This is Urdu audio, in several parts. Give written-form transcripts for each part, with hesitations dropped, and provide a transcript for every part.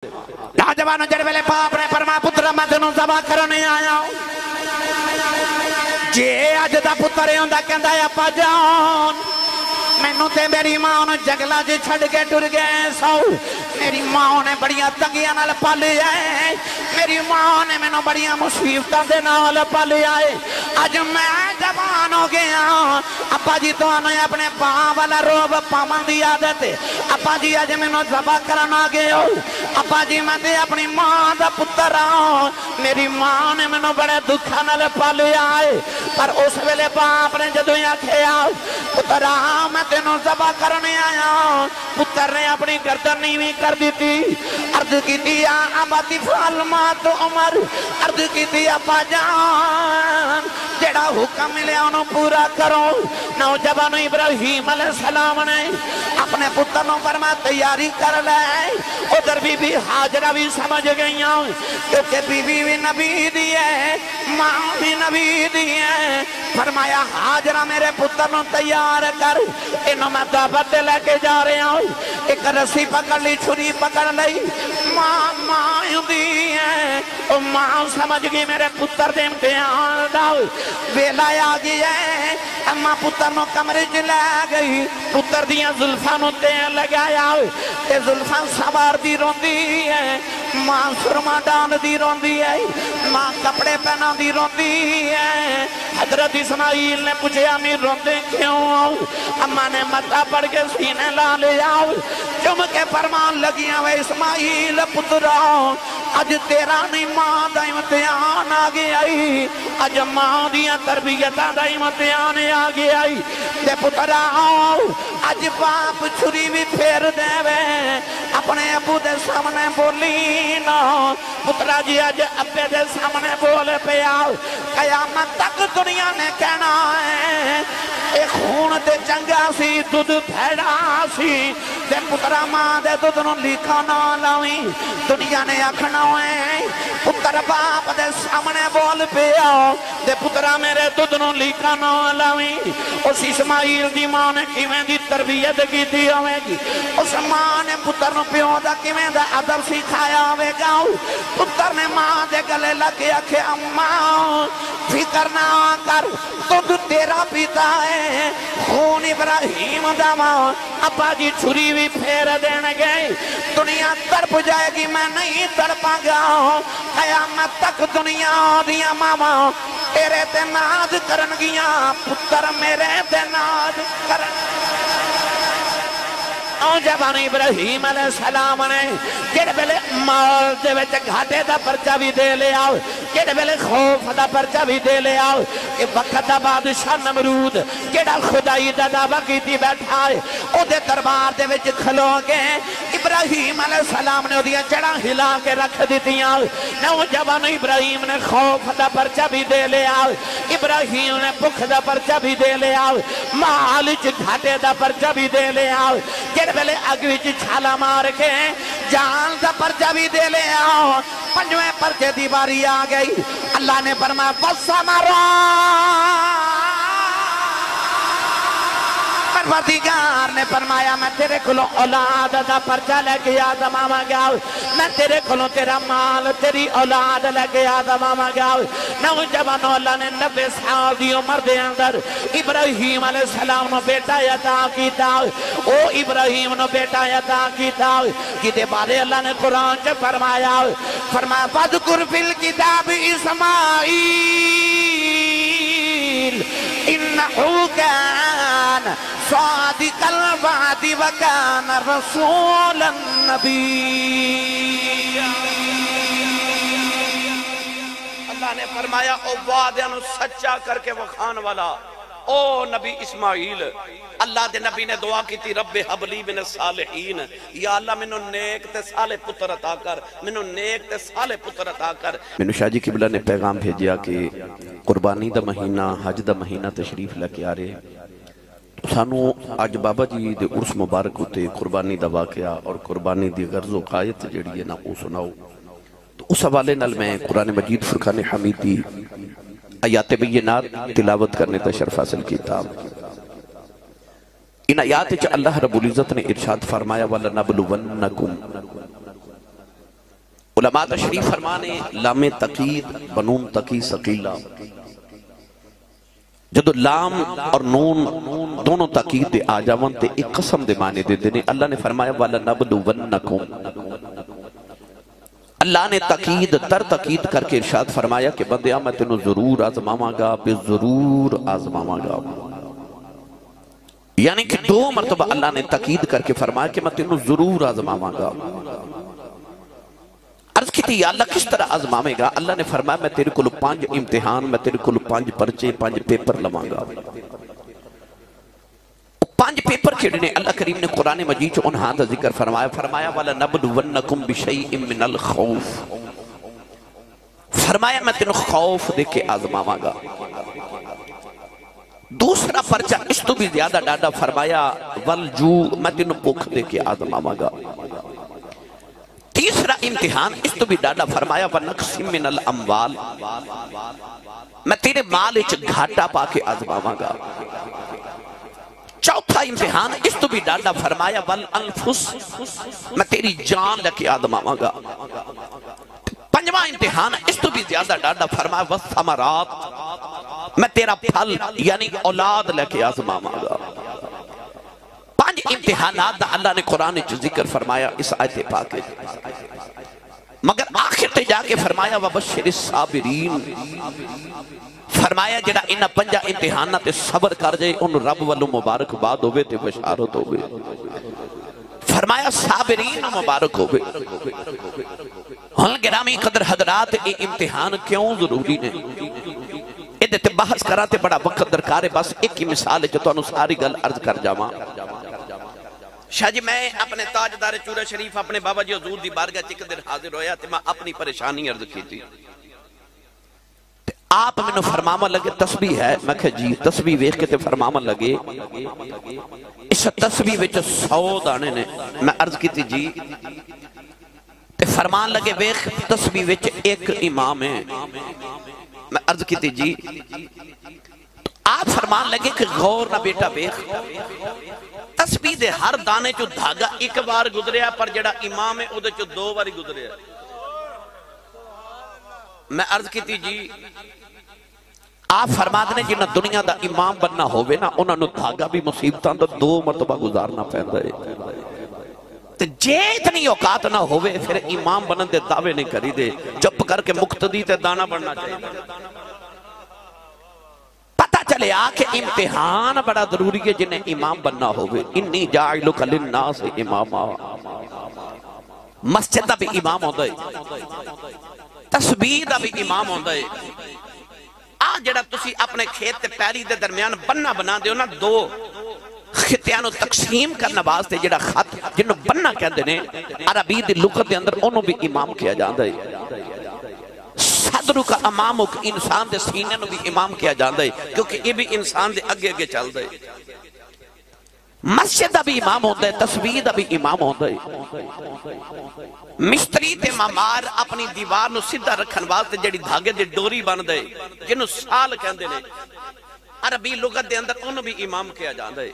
نوجوانوں جڑے ویلے باپ نے فرمایا پتر میں تینوں ذبح کرنے آیا ہوں جے اج دا پتر ہوندا کہندا ہے اپا جان مینوں تے میری ماں نے جنگلاں وچ چھڈ کے ٹر گئے سو میری ماں نے بڑیاں تنگیاں نال پالیا ہے میری ماں نے مینوں بڑیاں مصیبتاں دے نال پالیا ہے اج میں جوان ہو گیا اپا جی تانوں اپنے پاں والا روب پاون دی عادت ہے اپا جی اج مینوں ذبح کرن آ گئے ہو اپا جی میں تے اپنی ماں دا پتر ہاں میری ماں نے مینوں بڑے دکھاں نال پالیا ہے پر اس ویلے باپ نے جدوں آکھیا پترا میں تینوں ذبح کرنے آیا پتر نے اپنی گردن نیویں کر دیتی عرض کیتی یا ابا تفعل ما تؤمر عرض کیتی ابا جان جڑا حکم ملیا انہوں پورا کرو نوجوان ابراہیم علیہ السلام نے اپنے پتر نوں فرمایا تیاری کر لے ادھر بی بی حاجرہ بھی سمجھ گئی ہوں کیونکہ بی بی بھی نبی دی ہے ماں بھی نبی دی ہے فرمایا حاجرہ میرے پتر نوں تیار کر انہوں میں دعوت لے کے جا رہے ہوں ایک رسی پکڑ لی چھری پکڑ لی ماں دی ہے ماں سمجھ گئی میرے پتر دے امتحان داؤ ویلا آ گئی ہے اما پتر نو کمرے چ لے گئی پتر دیاں زلفاں نو تیل لگایا تے زلفاں سوار دی روندی ہے ماں سرما ڈال دی روندی ہے ماں کپڑے پہنا دی روندی ہے حضرت اسماعیل نے پوچھے امی روندے کیوں اما نے متہ پڑھ کے سینے لا لیا چم کے فرمان لگیاں وے اسماعیل پترا اج تیرا نہیں ماں دا امتحان آ گیا اج ماں دیاں تربیتاں دا امتحان آ گیا تے پترا اج باپ چھری بھی پھیر دے وے اپنے ابو دے سامنے بولی نا پترا جی اج ابے دے سامنے بول پیا قیامت تک دنیا نے کہنا ہے اے خون تے چنگا سی دودھ پھیڑا سی تے پترا ماں دے دودھ نوں لیکھا نہ لاویں دنیا نے آکھنا ہے پتر باپ دے سامنے بول پیا تے پترا میرے دودھ نوں لیکھا نہ لاویں اس اسماعیل دی ماں نے کیویں دی تربیت کیتی ہوے گی اس ماں نے پتر نوں پیو دا کیویں دا ادب سکھایا ہوے گا پتر نے ماں دے گلے لگ کے آکھے اماں فکر نہ کر دودھ تیرا پیتا ہے خون ابراہیم دا ماں ابا جی چھری بھی پھیر دینے گئے دنیا تڑپ جائے گی میں نہیں تڑپا گا قیامت تک دنیا دیا ماما تیرے تے ناز کرن گیا پتر میرے تے ناز کرن نوجوان ابراہیم علیہ السلام نے جڑے ویلے مال دے وچ گھاٹے دا پرچہ بھی دے لے آؤ جڑے ویلے خوف دا پرچہ بھی دے لے آؤ کہ وقت دا بادشاہ نمرود جڑا خدائی دا دعویٰ کیتی بیٹھا ہے او دے دربار دے وچ کھلو گئے ابراہیم علیہ السلام نے اودیاں جڑاں ہلا کے رکھ دتیاں نوجوان ابراہیم نے خوف دا پرچہ بھی دے لے آؤ ابراہیم نے بھوک دا پرچہ بھی دے لے آؤ مال وچ گھاٹے دا پرچہ بھی دے لے آؤ پہلے اگ وچ چھالا مار کے جان دا پرچہ بھی دے لے آؤ پنجویں پرچے دی باری آ گئی اللہ نے فرمایا وَالسَّمَرَا پروردگار نے فرمایا میں تیرے کھلوں اولاد دا پرچہ لے کے آدم آما گیا میں تیرے کھلوں تیرا مال تیری اولاد لے کے آدم آما گیا نوجوان اللہ نے 90 سال دی عمر دے اندر ابراہیم علیہ السلام نو بیٹا عطا کیتا او ابراہیم نو بیٹا عطا کیتا کیتے بارے اللہ نے قرآن چ فرمایا وَذْكُرْ فِي الْكِتَابِ إِسْمَاعِيلَ إِنَّهُ كَانَ صادق الوعد وكان رسولا نبيا اللہ نے فرمایا او وعدے نو سچا کر کے وکھان والا او نبی اسماعیل اللہ دے نبی نے دعا کی تھی رب حبلی من الصالحین یا اللہ منو نیک تے صالح پتر عطا کر منو نیک تے صالح پتر عطا کر منو شاہ جی قبلہ نے پیغام بھیجیا کہ قربانی دا مہینہ حج دا مہینہ تشریف لے کے آ رہے سانو آج بابا جی دے عرس مبارک ہوتے قربانی دا واقعہ اور قربانی دی غرض و قایت جڑی ہے نا او سناؤ تو اس حوالے نال میں قرآن مجید فرقان حمید دی آیات بینات تلاوت کرنے تا شرف حاصل کیتا ان آیات چا اللہ رب العزت نے ارشاد فرمایا وَلَنَبْلُوَنَّكُمْ علماء تشریف فرمانے لام تقید بنون تقی ثقیلہ، جدو لام اور نون دونوں تقید دے آ جاون تے ایک قسم دے معنی دے دینے۔ اللہ نے فرمایا وَلَنَبْلُوَنَّكُمْ، اللہ نے تقید در تقید کر کے ارشاد فرمایا کہ بندیا میں تینوں ضرور آزماواں گا، بے ضرور آزماواں گا۔ یعنی کہ دو مرتبہ اللہ نے تقید کر کے فرمایا کہ میں تینوں ضرور آزماواں گا۔ عرض کی تھی یا اللہ کس طرح آزماوے گا؟ اللہ نے فرمایا میں تیرے کل 5 امتحان، میں تیرے کل 5 پرچے، 5 پیپر لواں گا۔ 5 پیپر کھڑنے اللہ کریم نے قرآن مجید چو انہاں دا ذکر فرمایا، فرمایا وَلَنَبْلُوَنَّكُمْ بِشَيْءٍ مِّنَ الْخَوْفِ، فرمایا میں تینوں خوف دے کے آزماواں گا۔ دوسرا پرچہ اس تو بھی زیادہ ڈاڈا فرمایا وَالْجُوعِ، میں تینوں بھوک دے کے آزماواں گا۔ تیسرا امتحان اس تو بھی ڈاڈا فرمایا وَنَقْصٍ مِّنَ الْأَمْوَالِ، میں تیرے مال وچ گھاٹا پا کے آزماواں گا۔ چوتھا امتحان اس تو بھی ڈاڈا فرمایا وَالْأَنفُسِ، میں تیری جان لے کے آزماواں گا۔ پنجواں امتحان اس تو بھی زیادہ ڈاڈا فرمایا وَالثَّمَرَاتِ، میں تیرا پھل یعنی اولاد لے کے آزماواں گا۔ 5 امتحانات دا اللہ نے قرآن جو ذکر فرمایا اس آیت پاک ہے، مگر آخر تے جا کے فرمایا وَبَشِّرِ الصَّابِرِينَ، فرمایا جڑا انہا 5 امتحانات صبر کر جائے ان رب والو مبارک باد ہوئے تے بشارت ہوئے۔ فرمایا صابرین مبارک ہوئے۔ ہن گرامی قدر حضرات اے امتحان کیوں ضروری نے؟ ادھے تے بحث کراتے بڑا وقت درکار ہے، بس ایک ہی مثال ہے جو تو انہوں ساری گل عرض کر جاواں۔ شاہ جی میں اپنے تاجدار چورہ شریف اپنے بابا جی حضور دی بارگاہ چک دیر حاضر ہویا تے میں اپنی پریشانی عرض کی تھی۔ آپ میں نے فرماما لگے تسبیح ہے، میں کہا جی تسبیح ویخ کے تے فرماما لگے اس تسبیح وچ 100 دانے نے، میں عرض کی تھی جی تے فرمان لگے ویخ تسبیح وچ ایک امام ہے، میں عرض کی تھی جی آپ فرمان لگے کہ غور نہ بیٹا ویخ تسبیح دے ہر دانے چو دھاگا ایک بار گزریا پر جڑا امام ہے او دے چو 2 باری گزریا۔ میں عرض کی تھی جی آپ فرما دنے جنہ دنیا دا امام بننا ہوئے نا انہوں نے دھاگا بھی مصیبتاں دا 2 مرتبہ گزارنا پہندا ہے۔ تے جے اتنی اوقات نہ ہوئے پھر امام بنن دے دعوے نہیں کری دے، چپ کر کے مقتدی تے دانا بننا چاہیے۔ پتہ چلے آکے امتحان بڑا ضروری ہے جنہیں امام بننا ہوئے۔ انی جاعلک للناس اماما، مسجد دا بھی امام ہوتا ہے، تسبیح دا بھی امام ہوتا ہے۔ آج جڑا تسی اپنے کھیت تے پیری دے درمیان بننا بنا دے ہو نا 2 خطیانو تقسیم کرنا واسطے جڑا خط جنہوں بننا کہندے نے عربی دی لغت دے اندر انہوں بھی امام کیا جاندہ ہے۔ صدرو کا امامک انسان دے سینے نو بھی امام کیا جاندہ ہے کیونکہ یہ بھی انسان دے اگے اگے چل دے۔ مسجد دا بھی امام ہوتا ہے، تسبیح دا بھی امام ہوتا ہے۔ مستری تے مامار اپنی دیوار نو سدھا رکھن واسطے جڑی دھاگے دے ڈوری بن دے جنہوں سال کہندے نے عربی لغت دے اندر انہوں بھی امام کیا جاندہ ہے۔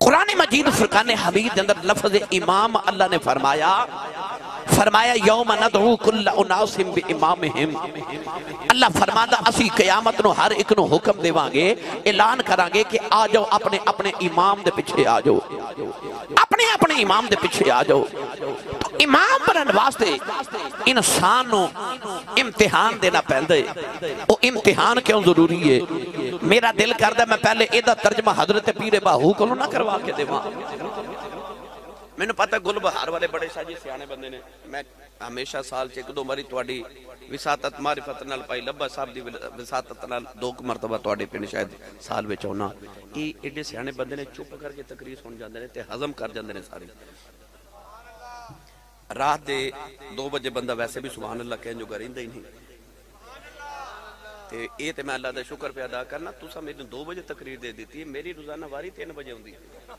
قرآن مجید فرقان حمید دے اندر لفظ امام اللہ نے فرمایا یوم ندعو کل اناس بامامہم، اللہ فرماتا اسی قیامت نو ہر ایک نو حکم دے وانگے اعلان کرانگے کہ آ جاؤ اپنے اپنے امام دے پچھے آ جاؤ، اپنے اپنے امام دے پچھے آ جاؤ۔ امام بنن واسطے انسان نو امتحان دینا پہندے، وہ امتحان کیوں ضروری ہے؟ میرا دل کردہ میں پہلے ایدہ ترجمہ حضرت پیر باہو کو نہ کروا کے دے وہاں۔ میں نے پتا گل بہار والے بڑے ساجی سیانے بندے نے، میں ہمیشہ سال چیک 2 باری توڑی وساطت معرفت نال پائی لبا صاحب دی وساطت نال 2 مرتبہ توڑے پہنے شاید سال میں چونا۔ یہ ایڈے سیانے بندے نے چپ کر کے تقریر سن جاندے نے تے ہضم کر جاندے نے ساری۔ رات دے 2 بجے بندہ ویسے بھی سبحان اللہ کہیں جو گریندہ ہی نہیں تے اے تے میں اللہ دا شکر پہ ادا کرنا تُسا میرے 2 بجے تقریر دے دیتی ہے، میری روزانہ واری 3 بجے ہوندی ہے۔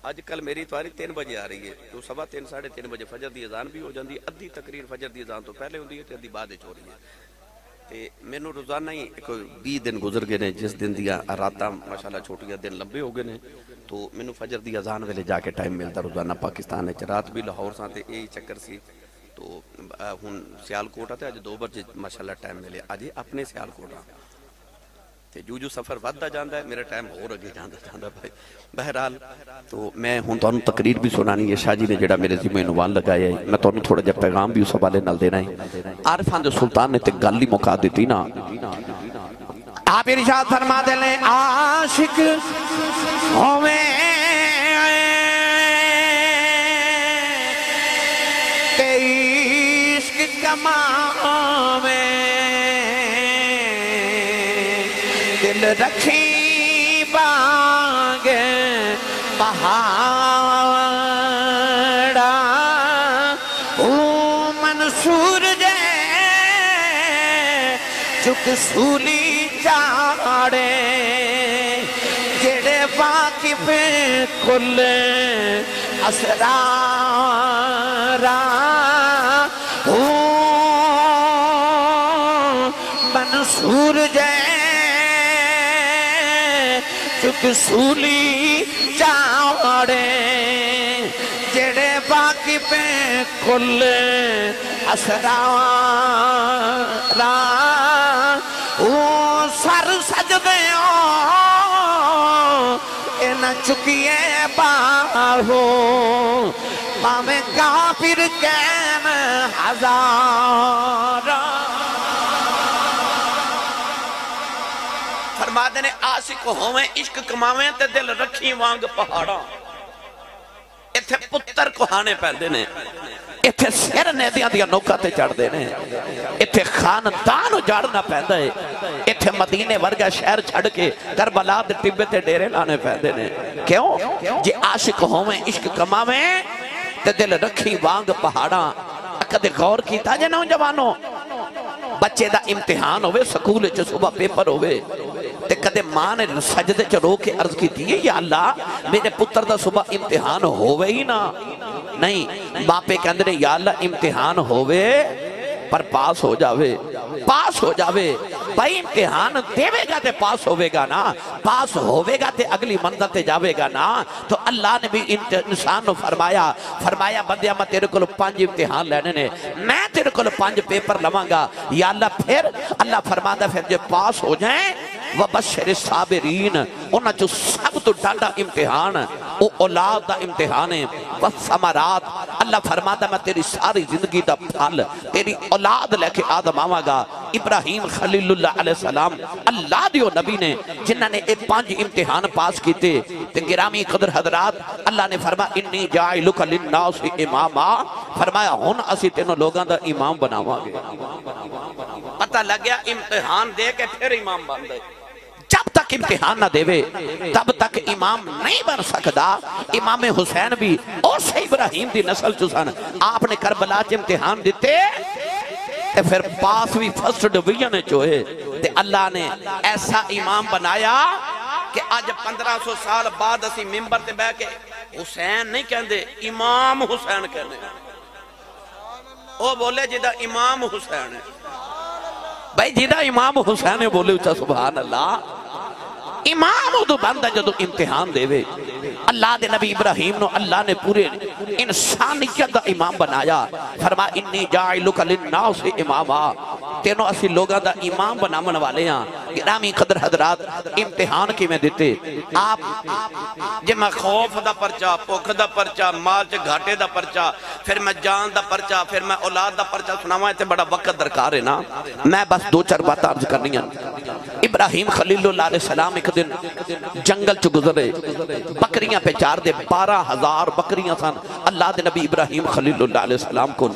آج کل میری تواری 3 بجے آ رہی ہے تو 3:15 3:30 بجے فجر دی اذان بھی ہو جاندی ہے، ادھی تقریر فجر دی اذان تو پہلے ہوندی ہے تے ادھی بعد وچ ہو رہی ہے۔ میں نے روزانہ ہی 20 دن گزر گئے نے جس دن دیا راتاں ماشاءاللہ چھوٹیاں دن لمبے ہو گئے نے تو میں نے فجر دی اذان ویلے جا کے ٹائم ملتا روزانہ پاکستان ہے رات بھی لاہور ساں تے یہی چکر سی تو ہن سیالکوٹ آتے اج 2 بجے ماشاءاللہ ٹائم ملے اج اپنے سیالکوٹ تے جو سفر ودتا جاندا ہے میرا ٹائم ہور اگے جاندا بھائی بہرحال تو میں ہن تانوں تقریر بھی سنانی ہے شاہ جی نے جڑا میرے ذمہ عنوان لگایا ہے میں تانوں تھوڑا جہا پیغام بھی اس حوالے نال دینا ہے عارفاں دے سلطان نے تے گل ہی مکا دتی نا آپ ارشاد فرما دے لیں عاشق ہوئے تے عشق کماوے دل رکھی بانگ پہاڑا منصور جے چک سولی چاڑے جڑے واقف کل اسرارا منصور جے چک سولی چاڑے جڑے واقف کل اسرارا سر سجدے نہ چکیے باہو مامے کافر کین ہزار فرما دینے عاشق ہوئے عشق کماویں تے دل رکھی وانگ پہاڑا اتھے پتر کوہانے پہلے نے اتھے سر نے دیا نوکہ تے چڑھ دینے اتھے خاندان جاڑنا پہندا ہے اتھے مدینے ورگا شہر چھڑ کے کربلا دے ٹبے تے ڈیرے لانے پہندے نے کیوں جے عاشق ہوئے عشق کماویں تے دل رکھی وانگ پہاڑا کدے غور کیتا جے نوجوانوں بچے دا امتحان ہوئے سکول چ صبح پیپر ہوئے تے کدے ماں نے سجدے چ رو کے عرض کیتی ہے یا اللہ میرے پتر دا صبح امتحان ہوئے ہی نا نہیں باپے کے اندر یا اللہ امتحان ہوئے پر پاس ہو جاوے بھائی امتحان دیوے گا تے پاس ہوئے گا نا پاس ہوئے گا تے اگلی منزل تے جاوے گا نا تو اللہ نے بھی انسان نو فرمایا بندیا میں تیرے کو 5 امتحان لینے نے میں تیرے کو 5 پیپر لواں گا یا اللہ پھر اللہ فرماتا پھر جو پاس ہو جائیں وَبَشِّرِ الصَّابِرِينَ انہاں جو سب تو ڈانڈا امتحان او اولاد دا امتحان ہے وَالثَّمَرَاتِ اللہ فرماتا میں تیری ساری زندگی دا پھل تیری اولاد لے کے آدم آواں گا ابراہیم خلیل اللہ علیہ السلام اللہ دیو نبی نے جنہاں نے 5 امتحان پاس کیتے تے گرامی قدر حضرات اللہ نے فرمایا انی جاعلک للناس اماما فرمایا ہن اسی تینوں لوگاں دا امام بناواں گے پتہ لگ گیا امتحان دے کے پھر امام بن دے جب تک امتحان نہ دیوے تب تک امام نہیں بن سکتا امام حسین بھی اور سے ابراہیم دی نسل چسن آپ نے کربلا چ امتحان دیتے تے پھر پاس بھی فرسٹ ڈویژن چوئے تے اللہ نے ایسا امام بنایا کہ آج 1500 سال بعد اسی ممبر تے بیٹھ کے حسین نہیں کہندے امام حسین کہنے وہ بولے جدہ امام حسین ہے بھائی جدہ امام حسین ہے بولے اچھا سبحان اللہ امام ادو بندہ جدو امتحان دے وے اللہ دے نبی ابراہیم نو اللہ نے پورے انسانیت دا امام بنایا فرما انی جاعلک للناس اماما تینوں اسی لوگاں دا امام بنامن والے ہیں گرامی قدر حضرات امتحان کی میں دیتے آپ جے میں خوف دا پرچا پوکھ دا پرچا مال چے گھاٹے دا پرچا پھر میں جان دا پرچا پھر میں اولاد دا پرچا سناواں تے بڑا وقت درکار ہے نا میں بس 2-4 بات عرض کرنی ہیں ابراہیم خلیل اللہ علیہ السلام ایک دن جنگل چ گزرے بکریاں پہ چار دے 12,000 بکریاں سن اللہ دے نبی ابراہیم خلیل اللہ علیہ السلام کو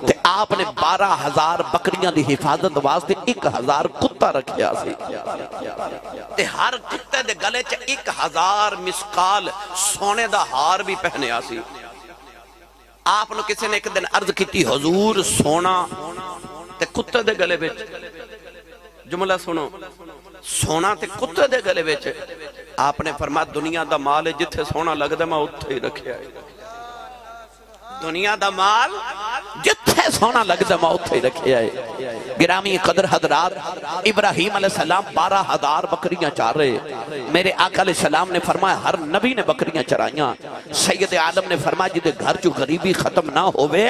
تے آپ نے 12,000 بکریاں دی حفاظت واسطے 1,000 کتا رکھیا سی تے ہر کتے دے گلے چ 1,000 مسکال سونے دا ہار بھی پہنے آسی آپ نے کسی نے ایک دن عرض کیتی حضور سونا تے کتے دے گلے بچ جملہ سنو سونا تے کتے دے گلے بچ آپ نے فرمایا دنیا دا مال جتھے سونا لگ دے میں اتھے ہی رکھے آئے دنیا دا مال جتھے سونا لگتا میں اتھے رکھے آئے گرامی قدر حضرات ابراہیم علیہ السلام 12,000 بکریاں چار رہے میرے آقا علیہ السلام نے فرمایا ہر نبی نے بکریاں چرائیاں سید عالم نے فرمایا جدے گھر جو غریبی ختم نہ ہوئے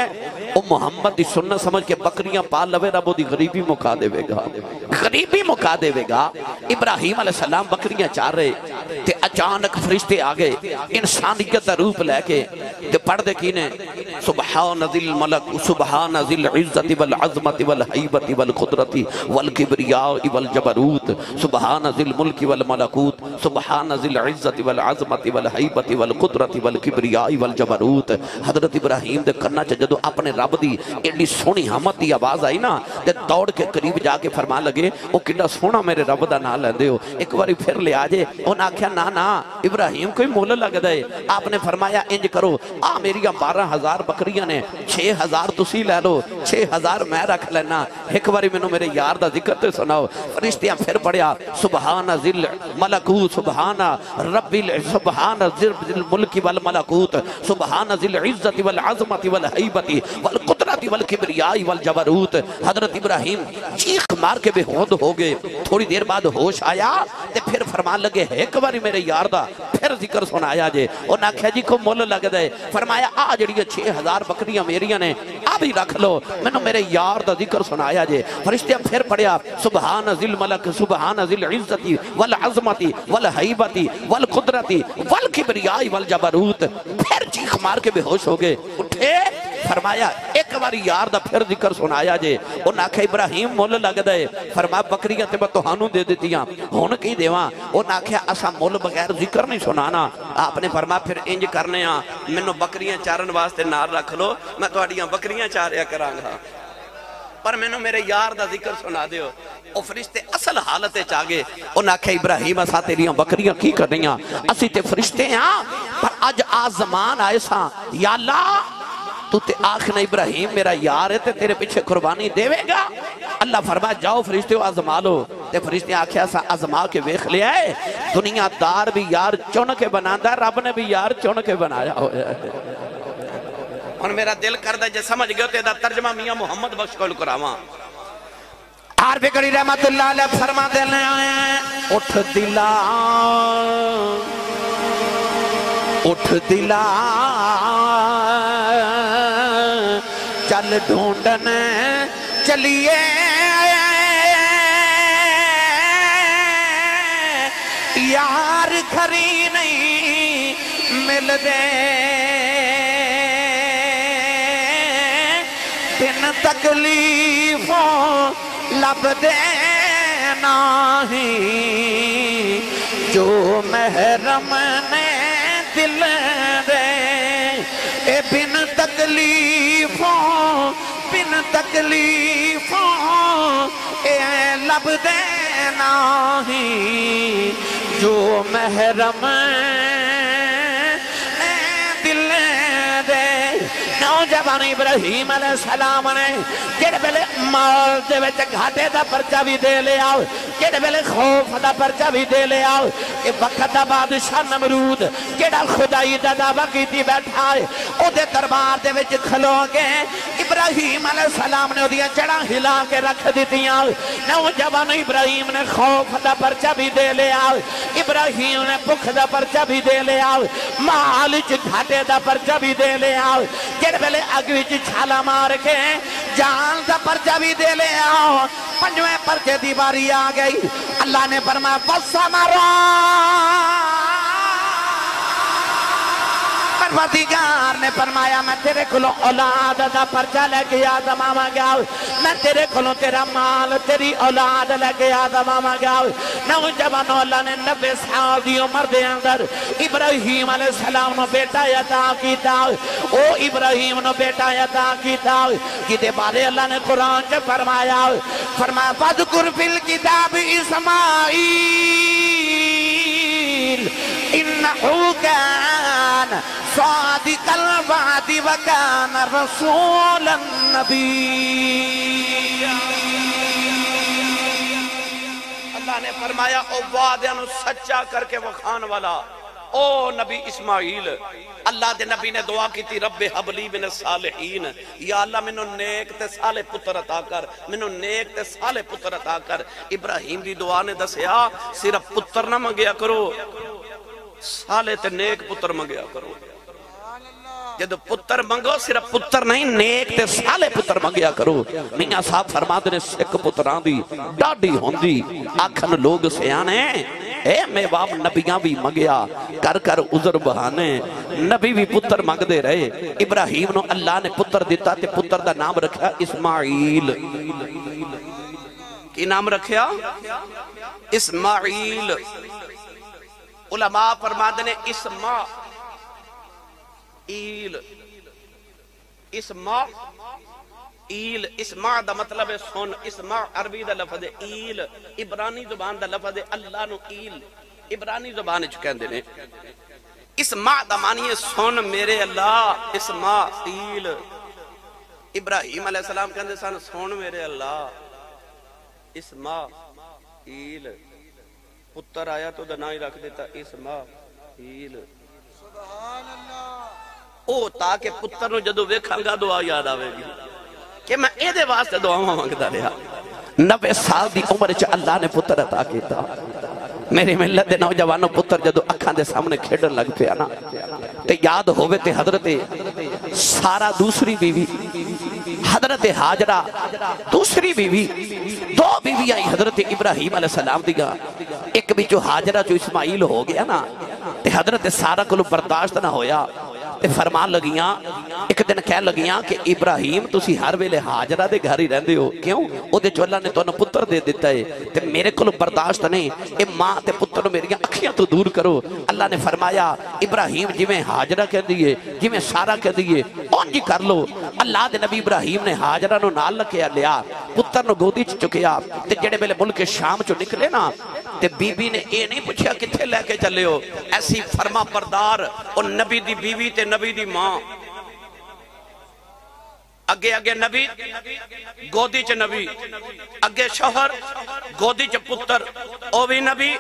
او محمد دی سنت سمجھ کے بکریاں پال لوے رب دی غریبی مکا دے گا غریبی مکا دے گا ابراہیم علیہ السلام بکریاں چار رہے تے اچانک فرشتے آگئے انسانیت دا روپ لے کے تے پڑھ دے کینے سبحان ذی الملک سبحان ذی العزت والعظمت والحیبت والقدرت والکبریاء والجبروت سبحان ذی الملک والملکوت سبحان ذی العزت والعظمت والحیبت والقدرت والکبریاء والجبروت حضرت ابراہیم دے کرنا چاہ جدو اپنے رب دی ایڈی سونی حمد دی آواز آئی نا تے دوڑ کے قریب جا کے فرما لگے او کڈا سونا میرے رب دا نہ لیندے ہو ایک باری پھر لے آجے انہوں نے آکھیا نا ابراہیم کوئی مول لگ دے آپ نے فرمایا انج کرو میری 12,000 بکریاں نے 6,000 تسی لے لو 6,000 میں رکھ لینا ایک باری میں میرے یار دا ذکر تے سناؤ فرشتیاں پھر پڑھیا سبحان ذل ملکوت سبحان رب سبحان ذل الملک والملکوت سبحان ذل عزت والعظمت والحیبت والقدرت والکبریاء والجبروت حضرت ابراہیم چیخ مار کے بے ہوند ہو گئے تھوڑی دیر بعد ہوش آیا تے پھر فرمان لگے ایک باری میرے یار دا پھر ذکر سنایا جے اور ناکھیا جی کو مول لگ دے فرمایا جڑی 6,000 بکریاں میریاں نے بھی رکھ لو میں نے میرے یار دا ذکر سنایا جے فرشتیاں پھر پڑھیا سبحان ذی الملک سبحان ذی العزت والعظمت والحیبت والقدرت والکبریاء والجبروت پھر چیخ مار کے بے ہوش ہو گئے اٹھے فرمایا ایک باری یار دا پھر ذکر سنایا جے انہوں نے آکھا ابراہیم مول لگ دے فرمایا بکریاں تے میں توہانوں دے دیتیاں ہون کی دیواں انہوں نے آکھا اسا مول بغیر ذکر نہیں سنانا آپ نے فرمایا پھر انج کرنے ہاں میں بکریاں چارن واسطے نار رکھ لو میں توڑیاں بکریاں چاریا کرانگا پر میں میرے یار دا ذکر سنا دیو او فرشتے اصل حالت چاگے انہوں نے آکھا ابراہیم اسا تیریاں بکریاں کی کرنیاں اسی تے فرشتے ہیں پر آج آزمان آئے سا یا اللہ تو تے آخنا ابراہیم میرا یار ہے تے تیرے پیچھے قربانی دے گا اللہ فرمایا جاؤ فرشتے آزما لو تے فرشتے آکھیا سا آزما کے ویکھ لیا ہے دنیا دار بھی یار چن کے بناتا ہے رب نے بھی یار چن کے بنایا ہویا ہے اور میرا دل کردہ جے سمجھ گئے تے دا ترجمہ میاں محمد بخش کو کراواں عارف کڑی رحمت اللہ علیہ فرما دینے آئے اٹھ دلا چل ڈھونڈن چلیے یار کھری نہیں مل دے بن تکلیفوں لب دینا ہی جو محرم نے دل دے اے بن تکلیفوں اے لب دینا ہی جو محرم دل دے نوجوان ابراہیم علیہ السلام نے جڑے بلے مال دے وچ گھاٹے دا پرچہ بھی دے لے آؤ جڑے بلے خوف دا پرچہ بھی دے لے آؤ کہ وقت دا بادشاہ نمرود جڑا خدائی دا دعویٰ کیتی بیٹھا ہے او دے دربار دے وچ کھلو گے ابراہیم علیہ السلام نے دیا جڑا ہلا کے رکھ دیتیاں نوجوان ابراہیم نے خوف دا پرچہ بھی دے لے آؤ ابراہیم نے بھوک دا پرچہ بھی دے لے آؤ مال چ گھاٹے دا پرچہ بھی دے لے آؤ جڑے بلے اگ وچ چھالا مار کے جان دا پرچہ بھی دے لے آؤ پنجویں پرچے دی باری آ گئی اللہ نے فرمایا وَالسَّمَرَا پروردگار نے فرمایا میں تیرے کلوں اولاد دا پرچہ لے کے آدم آما گیا میں تیرے کلوں تیرا مال تیری اولاد لے کے آدم آما گیا نوجوان اللہ نے 90 سال دی عمر دے اندر ابراہیم علیہ السلام نو بیٹا عطا کیتا او ابراہیم نو بیٹا عطا کیتا کیتے بارے اللہ نے قرآن چ فرمایا فَذْكُرْ فِي الْكِتَابِ إِسْمَاعِيلَ إِنَّهُ كَانَ صادق الوعد وكان رسولا نبيا اللہ نے فرمایا او وعدے نو سچا کر کے وکھان والا او نبی اسماعیل اللہ دے نبی نے دعا کی تھی رب حبلی من الصالحین یا اللہ منو نیک تے صالح پتر عطا کر منو نیک تے صالح پتر عطا کر ابراہیم دی دعا نے دسیا صرف پتر نہ منگیا کرو صالح تے نیک پتر منگیا کرو جد پتر منگو صرف پتر نہیں نیک تے صالح پتر منگیا کرو میاں صاحب فرماتے نے سکھ پتران دی ڈاڈی ہوندی آکھن لوگ سیانے اے میں باپ نبیاں بھی منگیا کر کر عذر بہانے نبی بھی پتر منگ دے رہے ابراہیم نو اللہ نے پتر دیتا تے پتر دا نام رکھا اسماعیل کی نام رکھیا اسماعیل علماء فرماتے نے ایل اسماع دا مطلب ہے سن اسماع عربی دا لفظ ہے ایل عبرانی زبان دا لفظ ہے اللہ نو ایل عبرانی زبان چکہندے نے اسماع دا معنی ہے سن میرے اللہ اسماع ایل ابراہیم علیہ السلام کہندے سن سن میرے اللہ اسماع ایل پتر آیا تو دا نائی رکھ دیتا اسماع ایل سبحان اللہ او تاکہ پتر نو جدو ویکھاں گا دعا یاد آوے گی کہ میں اے دے واسطے دعا مانگدا رہا 90 سال دی عمر چ اللہ نے پتر عطا کیتا میری ملت دے نوجوانوں پتر جدو اکھاں دے سامنے کھیڈن لگ پیا نا تے یاد ہووے تے حضرت سارا دوسری بیوی حضرت حاجرہ دوسری بیوی دو بیوی آئی حضرت ابراہیم علیہ السلام دیگا ایک بھی جو حاجرہ جو اسماعیل ہو گیا نا تے حضرت سارا کو برداشت نہ ہویا تے فرمان لگیاں ایک دن کہہ لگیاں کہ ابراہیم تسی ہر ویلے حاجرہ دے گھر ہی رہندے ہو کیوں او دے جو اللہ نے تو انہوں پتر دے دیتا ہے تے میرے کو برداشت نہیں اے ماں تے پتر میری اکھیاں تو دور کرو اللہ نے فرمایا ابراہیم جی میں حاجرہ کہہ دیئے جی میں سارا کہہ دیئے اون جی کر لو اللہ دے نبی ابراہیم نے حاجرہ نو نال لکیا لیا پتر نو گودی چکیا تے جڑے ویلے ملک شام چو نکلے نا تے بی بی نے اے نہیں پوچھا کتھے لے کے چلے ہو ایسی فرما بردار اور نبی دی بیوی تے نبی دی ماں اگے اگے نبی گودی چ نبی اگے شوہر گودی چ پتر او بھی نبی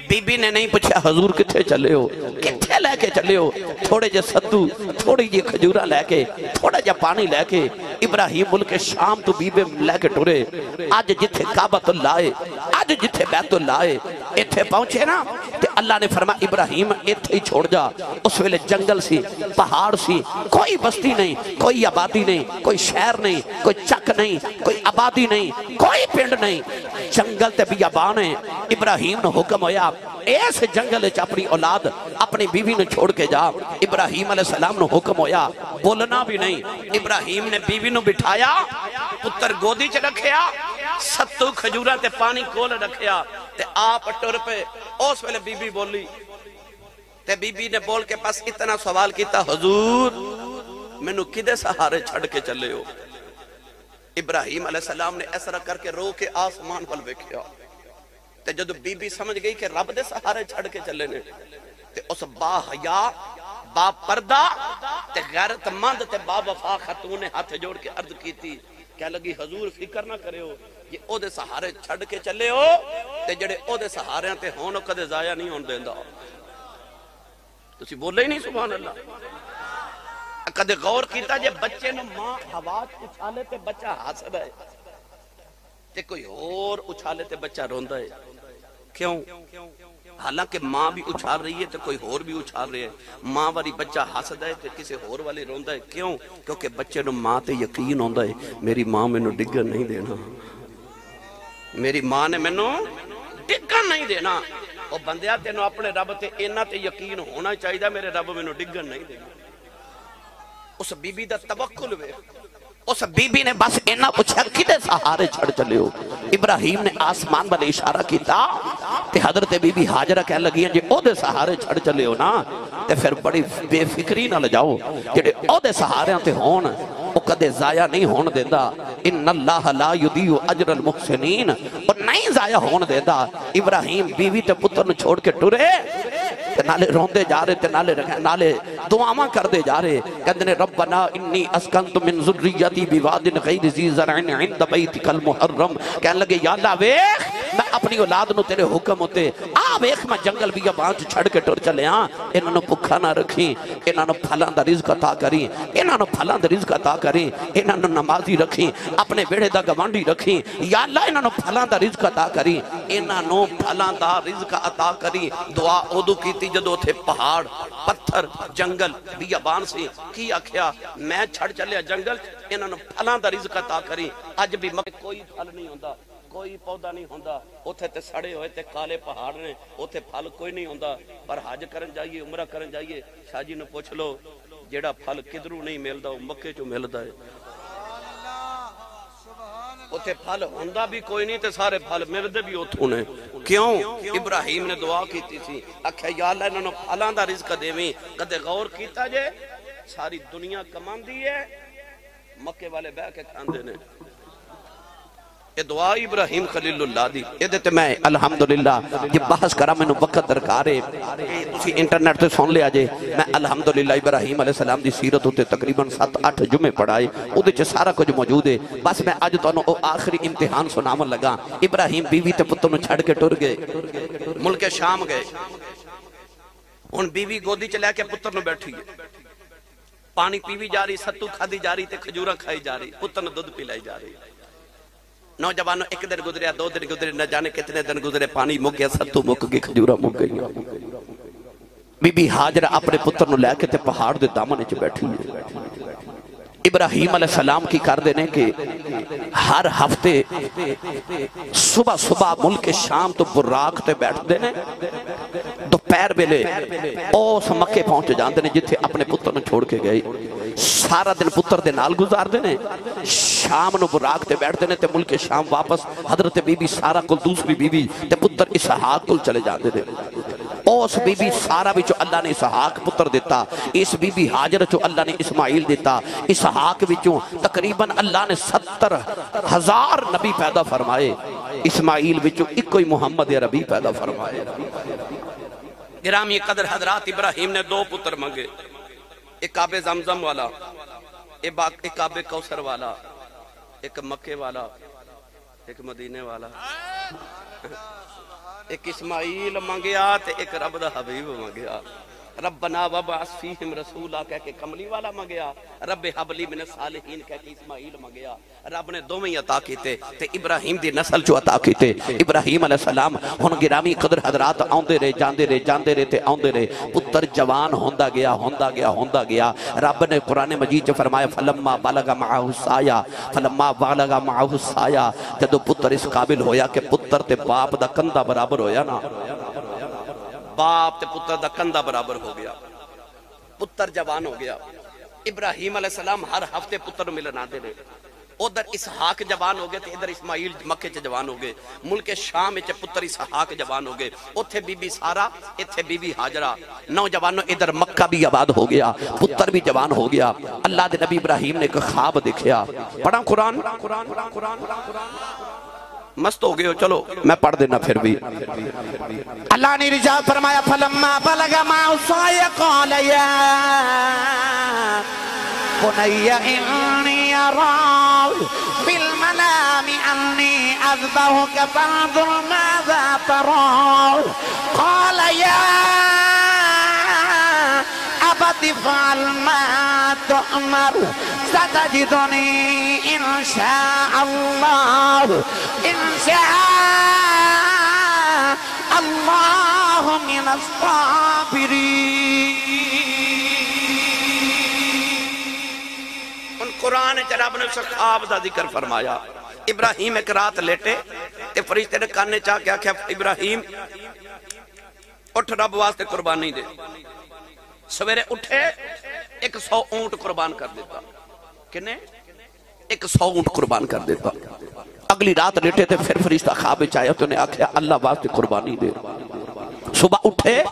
بی بی نے نہیں پوچھا حضور کتھے چلے ہو کتھے لے کے چلے ہو تھوڑے جے ستو تھوڑی جی کھجورہ لے کے تھوڑا جا پانی لے کے ابراہیم ملک شام تو بی بی لے کے ٹورے آج جتھے کعبۃ اللہ ہے آج جتھے بیت اللہ ہے ایتھے پہنچے نا تے اللہ نے فرمایا ابراہیم ایتھے ہی چھوڑ جا اس ویلے جنگل سی پہاڑ سی کوئی بستی نہیں کوئی آبادی نہیں کوئی شہر نہیں کوئی چک نہیں کوئی آبادی نہیں کوئی پنڈ نہیں جنگل تے بیابان ہے ابراہیم نے حکم ہویا ایسے جنگل اچھ اپنی اولاد اپنی بیوی نے چھوڑ کے جا ابراہیم علیہ السلام نے حکم ہویا بولنا بھی نہیں ابراہیم نے بیوی نے بٹھایا پتر گودی چ رکھیا ستو کھجورہ تے پانی کول رکھیا تے آپ ٹر پہ اس ویلے بی بی بولی تے بی بی نے بول کے پاس اتنا سوال کیتا حضور میں نو کدے سہارے چھڑ کے چلے ہو ابراہیم علیہ السلام نے ایسا کر کے رو کے آسمان پل بیکھیا تے جدو بی بی سمجھ گئی کہ رب دے سہارے چھڑ کے چلے نے تے اس با حیا با پردہ تے غیرت مند تے با وفا خاتون نے ہاتھ جوڑ کے عرض کی تھی کیا لگی حضور فکر نہ کرے ہو یہ او دے سہارے چھڑ کے چلے ہو تے جڑے او دے سہارے تے ہونو کدے ضائع نہیں ہون دیندا تسی بولے ہی نہیں سبحان اللہ کدے غور کیتا جے بچے نو ماں حواس اچھالے تے بچہ حسد ہے تے کوئی اور اچھالے تے بچہ روندا ہے کیوں حالانکہ ماں بھی اچھال رہی ہے تے کوئی اور بھی اچھال رہی ہے ماں والی بچہ حسد ہے تے کسی اور والی روندا ہے کیوں کیونکہ بچے نو ماں تے یقین ہوندا ہے میری ماں مینوں ڈگن نہیں دینا میری ماں نے مینوں ڈگن نہیں دینا او بندیا تینوں اپنے رب تے اینا تے یقین ہونا چاہیے میرے رب مینوں ڈگن نہیں دینا اس بی بی دا توکل وے اس بی بی نے بس اینا پوچھا کدے سہارے چھڑ چلے ہو ابراہیم نے آسمان والے اشارہ کیتا تے حضرت بی بی حاجرہ کہہ لگی ہیں جے او دے سہارے چھڑ چلے ہو نا تے پھر بڑی بے فکری نہ لجاؤ جے او دے سہارے تے ہون او کدے ضائع نہیں ہون دیندا ان اللہ لا یضیع اجر المحسنین اور نہیں ضائع ہون دیندا ابراہیم بیوی تے پتر نو چھوڑ کے ٹرے تے نالے روندے جا رہے تے نالے دعاواں کر دے جا رہے کہندے نے ربنا انی اسکنت من ذریتی بواد غیر ذی زرع عند بیتک المحرم کہنے لگے یا اللہ ویکھ میں اپنی اولاد نو تیرے حکم ہوتے ویکھ میں جنگل بیابان چھڑ کے ٹر چلے ہاں انہاں نوں بھکھا نہ رکھی انہاں نوں پھلاں دا رزق عطا کری انہاں نوں پھلاں دا رزق عطا کری انہاں نوں نمازی رکھی اپنے بیڑے دا گوانڈی رکھی یا اللہ انہاں نوں پھلاں دا رزق عطا کری انہاں نوں پھلاں دا رزق عطا کری دعا ادو کیتی جدو تھے پہاڑ پتھر جنگل بیابان سے کی آکھیا میں چھڑ چلیا جنگل انہاں نوں پھلاں دا رزق عطا کری اج بھی مکہ کوئی پھل نہیں ہوندا کوئی پودا نہیں ہوندا اوتھے تے سڑے ہوئے تے کالے پہاڑ نے اوتھے پھل کوئی نہیں ہوندا پر حج کرن جائیے عمرہ کرن جائیے شاہ جی نوں پوچھ لو جیڑا پھل کدھروں نہیں ملدا او مکے چوں ملدا ہے اوتھے پھل ہوندا بھی کوئی نہیں تے سارے پھل ملدے بھی اوتھوں نے کیوں ابراہیم نے دعا کیتی تھی آکھیا یا اللہ انہاں نوں پھلاں دا رزق دیویں کدے غور کیتا جے ساری دنیا کماندی ہے مکے والے بہ کے کھاندے نے یہ دعا ابراہیم خلیل اللہ دی یہ دیتے میں الحمدللہ یہ بحث کرا میں نے وقت درکارے اسی انٹرنیٹ تے سن لیا جے میں الحمدللہ ابراہیم علیہ السلام دی سیرت ہوتے تقریباً 7-8 جمعے پڑھائے او دے چے سارا کچھ موجود ہے بس میں آج تو انہوں آخری امتحان سنامن لگا ابراہیم بیوی تے پتر میں چھڑ کے ٹر گئے ملک شام گئے ان بیوی گودی چلے کے پتر میں بیٹھی پانی پیوی جا رہی ستو کھادی جا رہی تے کھجورہ کھائی جا رہی پتر نے دودھ پلائی جا رہی نوجوانوں ایک دن گزریا 2 دن گزرے نہ جانے کتنے دن گزرے پانی مک گیا ستو مک گئی کھجورہ مک گئی بی بی حاجرہ اپنے پتر نو لے کے تے پہاڑ دے دامن وچ بیٹھی ہے ابراہیم علیہ السلام کی کر دینے کہ ہر ہفتے صبح صبح ملک شام تو براق تے بیٹھ دینے دوپہر ویلے اوس مکے پہنچ جاندے نے جتھے اپنے پتر نو چھوڑ کے گئے سارا دن پتر دے نال گزار دینے شام نو براق تے بیٹھ دینے تے ملک شام واپس حضرت بی بی سارا کل دوسری بی بی تے پتر اسحاق کل چلے جاندے نے اوس بی بی سارا وچوں اللہ نے اسحاق پتر دیتا اس بی بی حاجر چوں اللہ نے اسماعیل دیتا اسحاق وچوں تقریباً اللہ نے 70,000 نبی پیدا فرمائے اسماعیل وچوں ایک کوئی محمد عربی پیدا فرمائے گرامی قدر حضرات ابراہیم نے 2 پتر مانگے ایک آب زمزم والا ایک آب کوثر والا ایک مکے والا ایک مدینے والا ایک اسماعیل مانگیا تے ایک رب دا حبیب مانگیا ربنا وبعث فیہم رسولا کہہ کے کملی والا مانگیا رب حبلی من الصالحین کہہ کے اسماعیل مانگیا رب نے دوویں عطا کیتے تے ابراہیم دی نسل جو عطا کیتے ابراہیم علیہ السلام ہن گرامی قدر حضرات آوندے رہے جاندے رہے تے آوندے رہے پتر جوان ہوندا گیا رب نے قرآن مجید چ فرمایا فلما بلغ معه السایا جدو پتر اس قابل ہویا کہ پتر تے باپ دا کندھا برابر ہویا نا باپ تے پتر دا کندھا برابر ہو گیا پتر جوان ہو گیا ابراہیم علیہ السلام ہر ہفتے پتر ملن آتے رہے ادھر اسحاق جوان ہو گئے تے ادھر اسماعیل مکے چ جوان ہو گئے ملک شام وچ پتر اسحاق جوان ہو گئے اوتھے بی بی سارا ایتھے بی بی حاجرہ نوجوانوں ادھر مکہ بھی آباد ہو گیا پتر بھی جوان ہو گیا اللہ دے نبی ابراہیم نے ایک خواب دیکھیا پڑھا قرآن مست ہو گئے ہو چلو میں پڑھ دینا پھر بھی اللہ نے رجال فرمایا فلما بلغ معه السعي قال يا بني إني أرى في المنام أني أذبحك فانظر ماذا ترى قال يا أبت افعل ما تؤمر ستجدني إن شاء الله من الصابرين قرآن رب نے خواب دا ذکر فرمایا ابراہیم ایک رات لیٹے تے فرشتے نے کاننے چاہ کے آکھیا ابراہیم اٹھ رب واسطے قربانی دے سویرے اٹھے 100 اونٹ قربان کر دیتا کنے 100 اونٹ قربان کر دیتا اگلی رات لیٹے تے پھر فرشتہ خواب چاہیا تو نے آکھیا اللہ واسطے قربانی دے صبح اٹھے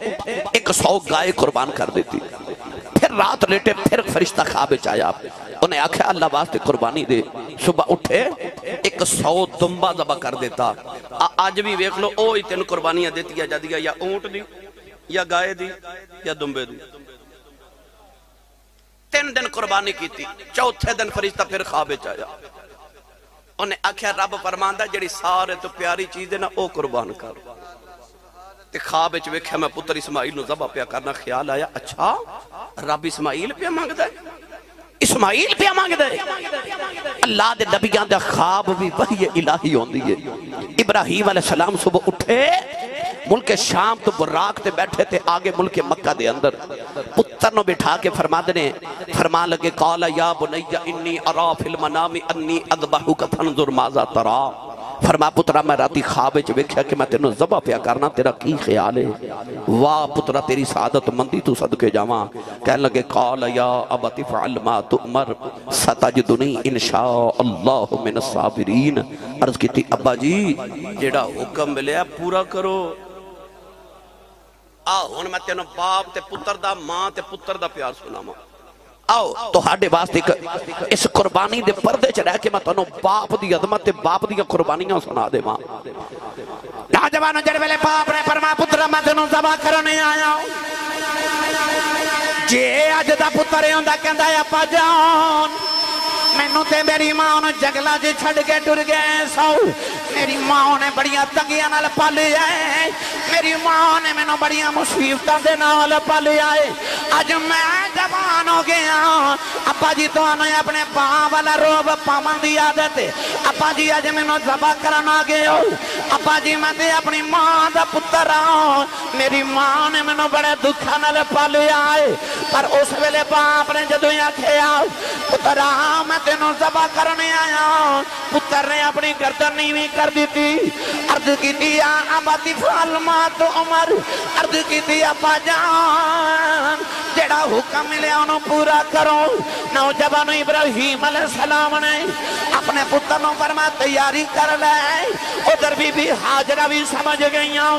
100 گائے قربان کر دیتی پھر رات لیٹے پھر فرشتہ خواب چاہیا انہیں آکھیا اللہ واسطے قربانی دے صبح اٹھے 100 دمبا ذبح کر دیتا آج بھی ویکھ لو او ہی 3 قربانیاں دیتی جا دیا یا اونٹ دی یا گائے دی یا دمبے دی 3 دن قربانی کی تھی چوتھے دن فرشتہ پھر خواب چاہیا انہیں آکھیا رب فرماندہ جڑی سارے تو پیاری چیز ہے نا او قربان کر تے خواب وچ ویکھیا میں پتر اسماعیل نو ذبح پیا کرنا، خیال آیا اچھا رب اسماعیل پیا مانگدا ہے، اسماعیل پیا مانگدا ہے۔ اللہ دے نبیاں دا خواب بھی وحی الہی ہوندی ہے۔ ابراہیم علیہ السلام صبح اٹھے، ملک شام تو براق تے بیٹھے تھے آگے ملک مکہ دے اندر، پتر نو بٹھا کے فرما لگے قال یا بنی انی ارا فی المنام انی اذبحک فانظر ماذا ترا، فرما پترا میں راتی خواب وچ ویکھیا کہ میں تینوں ذبح پیا کرنا، تیرا کی خیال ہے؟ واہ پترا تیری سعادت مندی تو صدقے جاواں۔ کہنے لگے قال یا ابت افعل ما تؤمر ستجدنی انشاء اللہ من الصابرین۔ عرض کیتی ابا جی جیڑا حکم ملیا پورا کرو، آؤ ہن میں تینوں باپ تے پتر دا، ماں تے پتر دا پیار سناواں۔ آؤ تو ہاڈے واسطے اس قربانی دے پردے چ رہ کے میں تانوں باپ دی عظمت تے باپ دی قربانیاں سنا دیواں۔ نوجوانوں جڑے ویلے باپ نے فرمایا پتر میں تینوں ذبح کرنے آیا ہوں، جے اج دا پتر ہوندا کہندا ابا جان مینوں تے میری ماں نے جنگلاں وچ چھڈ کے ٹر گئے سو، میری ماں نے بڑیاں تنگیاں نال پالیا ہے، میری ماں نے مینوں بڑیاں مصیبتاں دے نال پالیا ہے، اج میں جوان ہو گیا ابا جی تانوں اپنے باں والا روب پاون دی عادت ہے، ابا جی اج مینوں ذبح کرن آ گئے ہو، ابا جی میں تے اپنی ماں دا پتر ہاں، میری ماں نے مینوں بڑے دکھاں نال پالیا ہے۔ پر اس ویلے باپ نے جدوں آکھیا پترا میں تینوں ذبح کرنے آیا، پتر نے اپنی گردن نیویں کر دیتی، عرض کیتی یا ابت افعل ما تؤمر، عرض کیتی ابا جان جڑا حکم ملیا انہوں پورا کرو۔ نوجوان ابراہیم علیہ السلام نے اپنے پتر نو فرمایا تیاری کر لے، ادھر بی بی حاجرہ بھی سمجھ گئیاں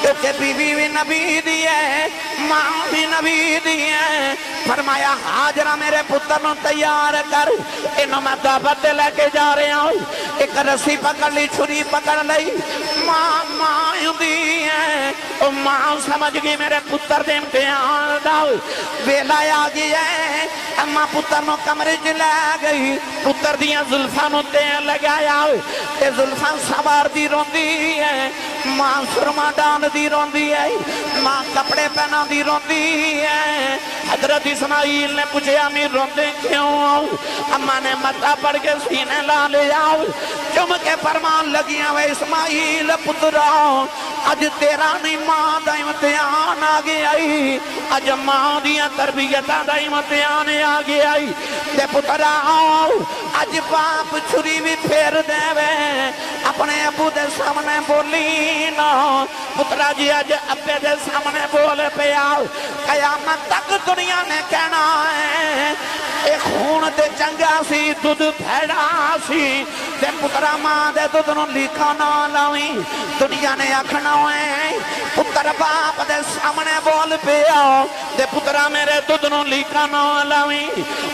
کیونکہ بی بی بھی نبی دی ہے، ماں بھی نبی دی ہے، فرمایا حاجرہ میرے پتر نو تیار کر، انہوں میں دعوت لے کے جا رہے ہوں، ایک رسی پکڑ لی چھری پکڑ لی، ماں دی ہے، ماں سمجھ گئی میرے پتر دے امتحان داؤ، ویلا آ گئی ہے، اما پتر نو کمرے چ لے گئی، پتر دیاں زلفاں نو تیل لگایا، تے زلفاں سوار دی روندی ہے، ماں سرما ڈان دی روندی ہے، ماں کپڑے پہنا دی روندی ہے۔ حضرت اسماعیل نے پوچھے امی روندے کیوں؟ اما نے متھا پڑ کے سینے لا لیا، چم کے فرمان لگیاں وے اسماعیل پترا اج تیرا نہیں ماں دا امتحان آ گیا، اج ماں دیاں تربیتاں دا امتحان آ گیا، تے پترا اج باپ چھری بھی پھیر دے وے اپنے ابو دے سامنے بولی نا، پترا جی اج ابے دے سامنے بول پیا، قیامت تک دنیا نے کہنا ہے اے خون تے چنگا سی دودھ پھیڑا سی، تے پترا ماں دے دودھ نو لیکھا نہ لاویں، دنیا نے آکھنا ہے پتر باپ دے سامنے بول پیا، تے پترا میرے دودھ نو لیکھا نہ لاویں۔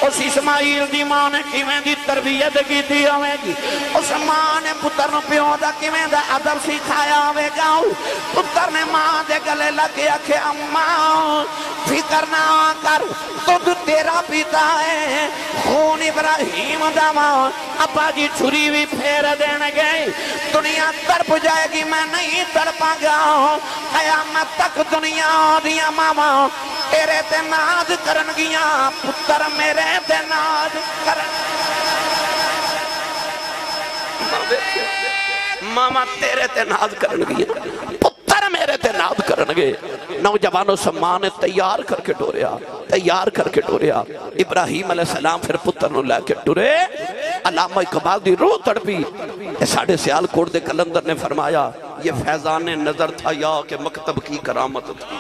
اس اسماعیل دی ماں نے کیویں دی تربیت کیتی ہوے گی، اس ماں نے پتر نو پیو دا کیویں دا ادب سکھایا ہوے گا، پتر نے ماں دے گلے لگ کے آکھے اماں فکر نہ کر دودھ تیرا پیتا ہے، خون ابراہیم دا ماں، ابا جی چھری بھی پھیر دین گئے، دنیا تڑپ جائے گی میں نہیں تڑپاں گا، قیامت تک دنیا دیا ماما تیرے تے ناز کرن گیاں، پتر میرے تے ناز کرن، ماما تیرے تے ناز کرن گیاں، پتر میرے تے ناز کرن گے۔ نوجوانوں سے ماں نے تیار کر کے ڈوریا، ابراہیم علیہ السلام پھر پتر نو لے کے ٹرے، علامہ اقبال دی روح تڑپی، ساڑھے سیال کوٹ دے کلندر نے فرمایا یہ فیضان نظر تھا یا کہ مکتب کی کرامت تھی،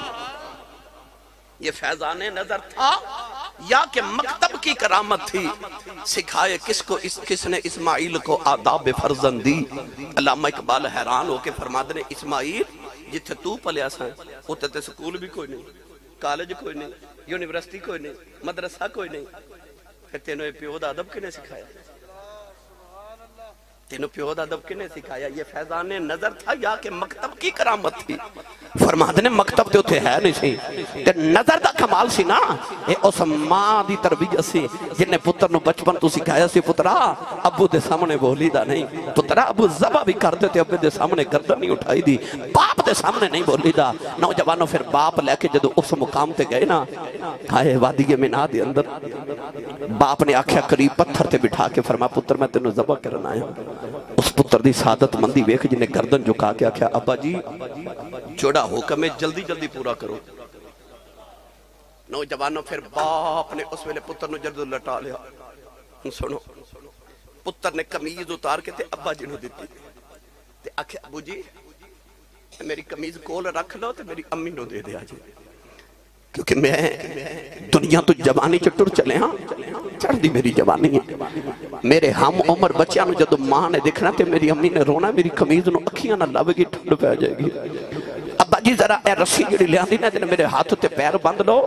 یہ فیضان نظر تھا یا کہ مکتب کی کرامت تھی، سکھائے کس نے اسماعیل کو آداب فرزندی۔ علامہ اقبال حیران ہو کے فرماتے ہیں اسماعیل جتھے تو پلیا سائیں اتھے تے سکول بھی کوئی نہیں، کالج کوئی نہیں، یونیورسٹی کوئی نہیں، مدرسہ کوئی نہیں، پھر تینوں پیو دا ادب کنے سکھایا؟ تینوں پیو دا ادب کنے سکھایا؟ یہ فیضان نظر تھا یا کہ مکتب کی کرامت تھی؟ فرماتے نے مکتب تے اتھے ہے نہیں سی تے نظر دا کمال سی نا. اے اس ماں دی تربیت سی جن نے پتر نو بچپن تو سکھایا سی پترا ابو دے سامنے بولی دا نہیں، پترا ابو ذبح بھی کر دیتے ابو دے سامنے گردن نہیں اٹھائی دی، باپ دے سامنے نہیں بولی دا. نوجوانوں پھر باپ لے کے جدو اس مقام تے گئے نا آئے وادی مینا دے اندر، باپ نے آکھیا قریب پتھر تے بٹھا کے فرما پتر میں تینوں ذبح کرنا آیا. اس پتر دی سعادت مندی ویکھ جنہیں گردن جھکا کے آکھیا ابا جی جوڑا حکم ہے جلدی جلدی پورا کرو. نوجوانوں پھر باپ نے اس ویلے پتر نو جلد لٹا لیا. سنو پتر نے کمیز اتار کے تے ابا جی نو دیتی تے آکھیا ابو جی میری کمیز کول رکھ لو تے میری امی نو دے دیا جی، کیونکہ میں دنیا تو جوانی چٹر چلے ہاں چڑھ دی میری جوانی ہے. میرے ہم عمر بچیاں نو جدو ماں نے دیکھنا تے میری امی نے رونا، میری کمیز نو اکھیاں نہ لو گی ٹھنڈ پہ جائے گی. ابا جی ذرا اے رسی جڑی لے آندی نا تے میرے ہاتھ تے پیر بند لو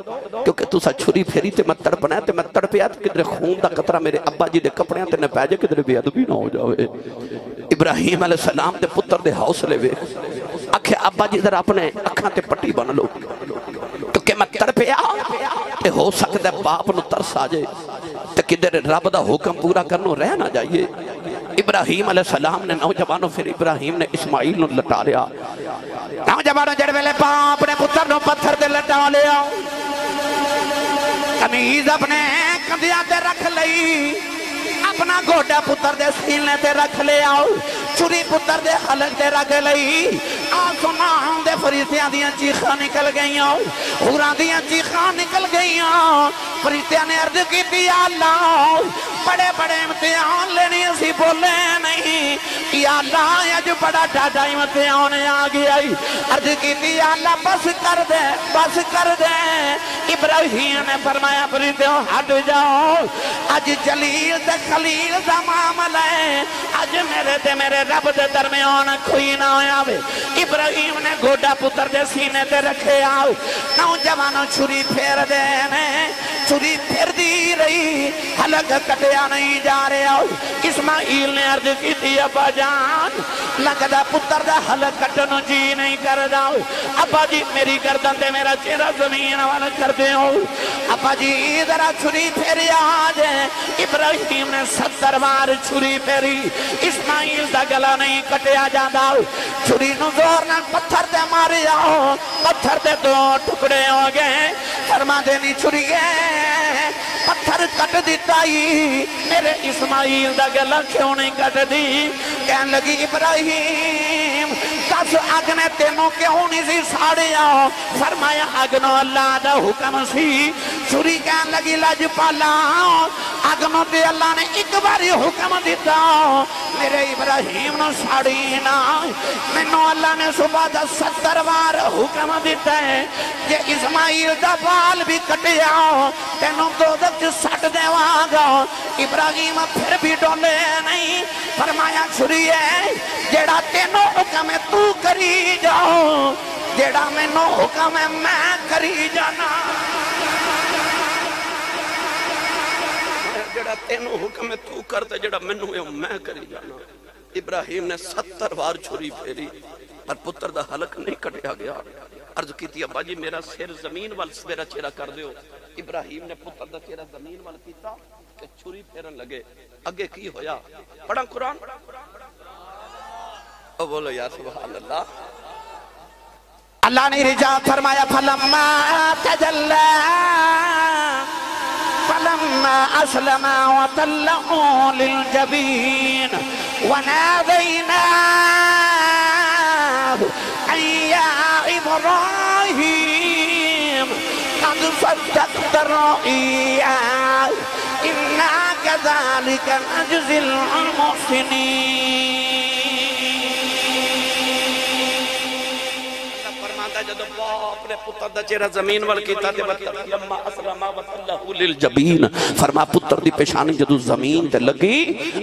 کیونکہ تسا چھری پھیری تے میں تڑپنا ہے تے میں تڑپیا تے کدھر خون دا قطرہ میرے ابا جی دے کپڑیاں تے نہ پہ جائے کدھر بے ادبی نہ ہو جاوے. ابراہیم علیہ السلام دے پتر دے حوصلے وے آکھے ابا جی ذرا اپنے اکھاں تے پٹی بن لو کیونکہ میں تڑپیا تے ہو سکتا ہے باپ نو ترس آ جائے تے کدھر رب دا حکم پورا کرنو رہ نہ جائیے. ابراہیم علیہ السلام نے نوجوانوں پھر ابراہیم نے اسماعیل نو لٹا لیا. نوجوانوں جڑ ویلے باپ نے پتر نو پتھر تے لٹا لیا، کمیز اپنے کندھیاں تے رکھ لئی، اپنا گوڈا پتر دے سینے تے رکھ لیا، چھری پتر دے حلق تے رکھ لئی. آسمان دے فرشتیاں دیاں چیخاں نکل گئیاں، حوراں دیاں چیخاں نکل گئیاں. فرشتیاں نے عرض کی تھی اللہ بڑے بڑے امتحان لینے اسی بولے نہیں، یا اللہ اج بڑا ڈاڈا امتحان آ گیا. عرض کی تھی اللہ بس کر دے بس کر دے. ابراہیم نے فرمایا فرشتیوں ہٹ جاؤ، اج جلیل تے خلیل دا معاملہ ہے، اج میرے تے میرے رب دے درمیان کوئی نہ ہویا وے. ابراہیم نے گوڈا پتر دے سینے تے رکھے آؤ. نوجوانوں چھری پھیر دینے، چھری پھیر دی رہی، حلق کٹیا نہیں جا رہے آؤ. اسماعیل نے عرض کی تھی ابا جان لگدا پتر دا حلق کٹنو جی نہیں کر داؤ. ابا جی میری گردن تے میرا چہرہ زمین والا کر دے ہو. ابا جی ذرا چھری پھیری آج. ابراہیم نے 70 بار چھری پھیری، اسماعیل دا گلا نہیں کٹیا جاندہ. چھری نو زور نہ پتھر دے مارے آؤ، پتھر دے 2 ٹکڑے ہو گئے. فرما دینی چھری ہے پتھر کٹ دیتا ہی، میرے اسماعیل دا گلا کیوں نہیں کٹ دی؟ کہنے لگی ابراہیم دس اگ نے تینوں کیوں نہیں سی ساڑیا؟ فرمایا اگنو اللہ دا حکم سی. چھری کہنے لگی لج پالا اگنو تے اللہ نے ایک باری حکم دیتا میرے ابراہیم نو ساڑی نہ. مینوں اللہ نے صبح دا 70 بار حکم دیتا ہے کہ اسماعیل دا بال بھی کٹیا تینوں دوزخ سٹ دیواں گا. ابراہیم پھر بھی ڈولے نہیں. فرمایا چھری ہے جیڑا تینوں حکم ہے تو کری جاؤ، جیڑا مینوں حکم ہے میں کری جانا. جڑا تینوں حکم ہے تو کرتا، جڑا منو ہے میں کری جانا. ابراہیم نے 70 بار چھری پھیری پر پتر دا حلق نہیں کٹیا گیا. عرض کی تھی ابا جی میرا سر زمین وال میرا چہرہ کر دیو. ابراہیم نے پتر دا چہرہ زمین وال کیتا کہ چھری پھیرن لگے. اگے کی ہویا پڑھا قرآن او بولو یا سبحان اللہ. اللہ نے رجا فرمایا فلما تجلى فلما أسلم وتله للجبين وناديناه أن يا إبراهيم قد صدقت الرؤيا إنا كذلك نجزي المحسنين. جدو باپ نے پتر دا چہرہ زمین وال کیتا تے لما اسلم وتلہ للجبین. فرما پتر دی پیشانی جدو زمین تے لگی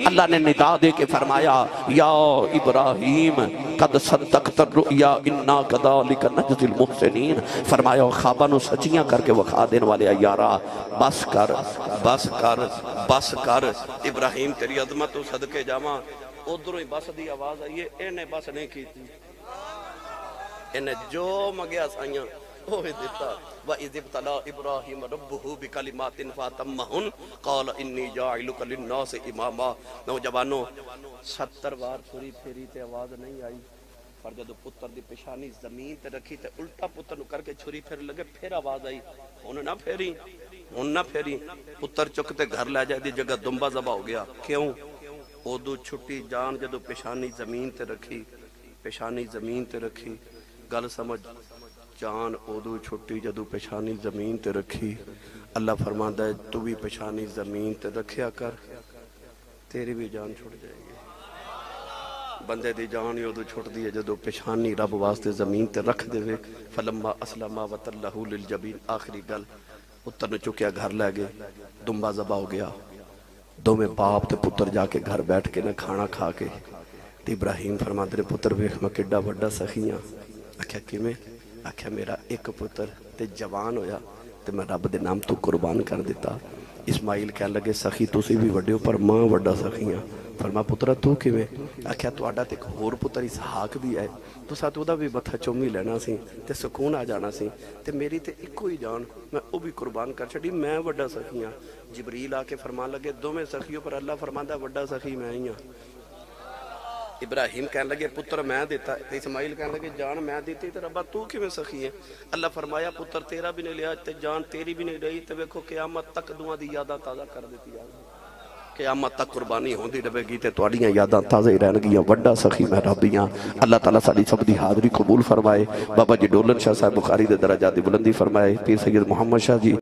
اللہ نے ندا دے کے فرمایا یا ابراہیم قد صدقت الرؤیا انا کذالک نجزی المحسنین. فرمایا خواباں نو سچیاں کر کے وکھا دین والے یارا بس کر بس کر بس کر. ابراہیم تیری عظمت تو صدقے جاواں ادھروں ہی بس دی آواز آئی ہے، انہیں بس نہیں کی تھی، انہیں جو مگیا سائیاں اوہ دیتا وَإِذِ ابْتَلَىٰ إِبْرَاهِيمَ رَبُّهُ بِكَلِمَاتٍ فَأَتَمَّهُنَّ قَالَ إِنِّي جَاعِلُكَ لِلنَّاسِ إِمَامًا۔ نوجوانوں 70 بار چھری پھیری تے آواز نہیں آئی، پر جدو پتر دی پیشانی زمین تے رکھی تے الٹا پتر نو کر کے چھری پھیر لگے، پھر آواز آئی، ہن نہ پھیری پتر چکتے گھر لے جائے دی جگہ دمبا ذبح ہو گیا۔ کیوں؟ اودو چھٹی جان جدو پیشانی زمین تے رکھی، گل سمجھ، جان اودو چھٹی جدو پیشانی زمین تے رکھی، اللہ فرماندا ہے تو بھی پیشانی زمین تے رکھیا کر، تیری بھی جان چھٹ جائے گی۔ بندے دی جان اودو چھٹ دی ہے جدو پیشانی رب واسطے زمین تے رکھ دے وے۔ فلما اسلما وتلہ للجبین، آخری گل پتر نے چکیا گھر لے گئے، دمبا ذبح ہو گیا، دو میں باپ تے پتر جا کے گھر بیٹھ کے نہ کھانا کھا کے تے ابراہیم فرماندے نے پتر ویکھ میں کڈا بڑا سخیاں، آکھیا کیویں؟ آکھیا میرا ایک پتر تے جوان ہویا تے میں رب دے نام تو قربان کر دیتا۔ اسماعیل کہنے لگے سخی تسی بھی وڈے ہو پر ماں وڈا سخیاں۔ فرما پترا تو کیویں؟ آکھیا تہاڈا تے ایک ہور پتر اسحاق بھی ہے، تو ساتھ دا بھی متھا چومی لینا سی تے سکون آ جانا سی، تے میری تے ایکو ہی جان میں او بھی قربان کر چھڈی، میں وڈا سخیاں۔ جبریل آ کے فرمان لگے دوویں سخیوں پر اللہ فرماندا وڈا سخی میں ہی ہاں۔ ابراہیم کہنے لگے پتر میں دیتا، تے اسماعیل کہنے لگے جان میں دیتی، تے ربا تو کیویں سخی ہے؟ اللہ فرمایا پتر تیرا بھی نہیں لیا تے جان تیری بھی نہیں رہی، تے ویکھو قیامت تک دعا دی یاداں تازہ کر دیتی ہے، قیامت تک قربانی ہوندی رہے گی تے تواڈیاں یاداں تازہ ہی رہن گیاں، وڈا سخی میں رب دیاں۔ اللہ تعالیٰ ساری سب دی حاضری قبول فرمائے۔ بابا جی ڈولن شاہ صاحب بخاری دے درجات دی بلندی فرمائے۔ پیر سید محمد شاہ جی